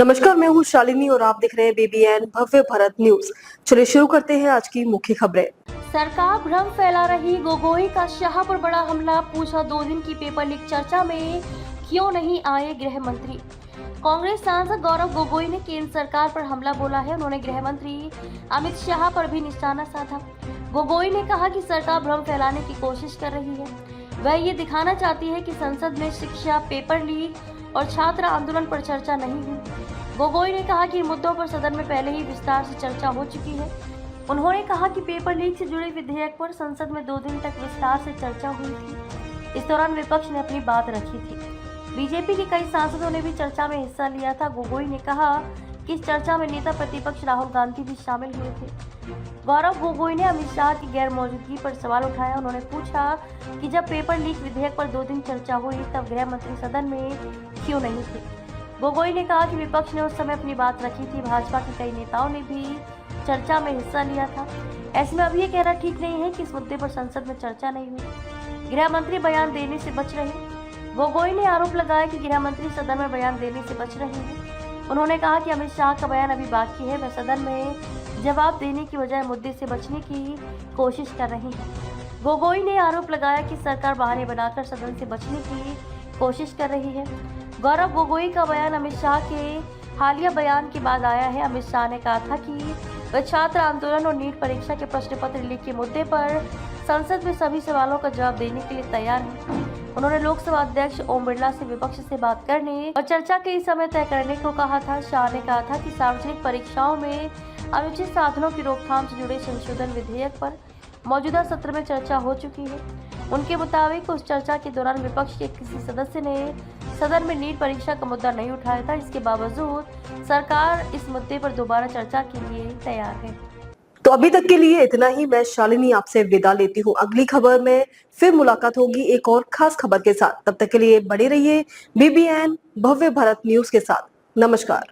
नमस्कार, मैं हूँ शालिनी और आप देख रहे हैं BBN भव्य भारत न्यूज। चलिए शुरू करते हैं आज की मुख्य खबरें। सरकार भ्रम फैला रही, गोगोई का शाह पर बड़ा हमला, पूछा 2 दिन की पेपर लीक चर्चा में क्यों नहीं आए गृह मंत्री। कांग्रेस सांसद गौरव गोगोई ने केंद्र सरकार पर हमला बोला है। उन्होंने गृह मंत्री अमित शाह पर भी निशाना साधा। गोगोई ने कहा कि सरकार भ्रम फैलाने की कोशिश कर रही है। वह ये दिखाना चाहती है कि संसद में शिक्षा, पेपर लीक और छात्र आंदोलन पर चर्चा नहीं हुई। गोगोई ने कहा कि इन मुद्दों पर सदन में पहले ही विस्तार से चर्चा हो चुकी है। उन्होंने कहा कि पेपर लीक से जुड़े विधेयक पर संसद में 2 दिन तक विस्तार से चर्चा हुई थी। इस दौरान विपक्ष ने अपनी बात रखी थी। बीजेपी के कई सांसदों ने भी चर्चा में हिस्सा लिया था। गोगोई ने कहा कि इस चर्चा में नेता प्रतिपक्ष राहुल गांधी भी शामिल हुए थे। गौरव गोगोई ने अमित शाह की गैर मौजूदगी पर सवाल उठाया। उन्होंने पूछा कि जब पेपर लीक विधेयक पर 2 दिन चर्चा हुई तब गृह मंत्री सदन में क्यों नहीं थे। गोगोई ने कहा कि विपक्ष ने उस समय अपनी बात रखी थी। भाजपा के कई नेताओं ने भी चर्चा में हिस्सा लिया था। ऐसे में अब ये कहना ठीक नहीं है कि इस मुद्दे पर संसद में चर्चा नहीं हुई। गृह मंत्री बयान देने से बच रहे। गोगोई ने आरोप लगाया कि गृह मंत्री सदन में बयान देने से बच रहे हैं। उन्होंने कहा कि अमित शाह का बयान अभी बाकी है। वह सदन में जवाब देने की बजाय मुद्दे से बचने की कोशिश कर रही है। गोगोई ने आरोप लगाया कि सरकार बहाने बनाकर सदन से बचने की कोशिश कर रही है। गौरव गोगोई का बयान अमित शाह के हालिया बयान के बाद आया है। अमित शाह ने कहा था कि वह छात्र आंदोलन और नीट परीक्षा के प्रश्न पत्र लीक के मुद्दे पर संसद में सभी सवालों का जवाब देने के लिए तैयार हैं। उन्होंने लोकसभा अध्यक्ष ओम बिरला से विपक्ष से बात करने और चर्चा के इस समय तय करने को कहा था। शाह ने कहा था कि सार्वजनिक परीक्षाओं में अनुचित साधनों की रोकथाम से जुड़े संशोधन विधेयक पर मौजूदा सत्र में चर्चा हो चुकी है। उनके मुताबिक उस चर्चा के दौरान विपक्ष के किसी सदस्य ने सदन में नीट परीक्षा का मुद्दा नहीं उठाया था। इसके बावजूद सरकार इस मुद्दे पर दोबारा चर्चा के लिए तैयार है। तो अभी तक के लिए इतना ही। मैं शालिनी आपसे विदा लेती हूँ। अगली खबर में फिर मुलाकात होगी एक और खास खबर के साथ। तब तक के लिए बने रहिए BBN भव्य भारत न्यूज के साथ। नमस्कार।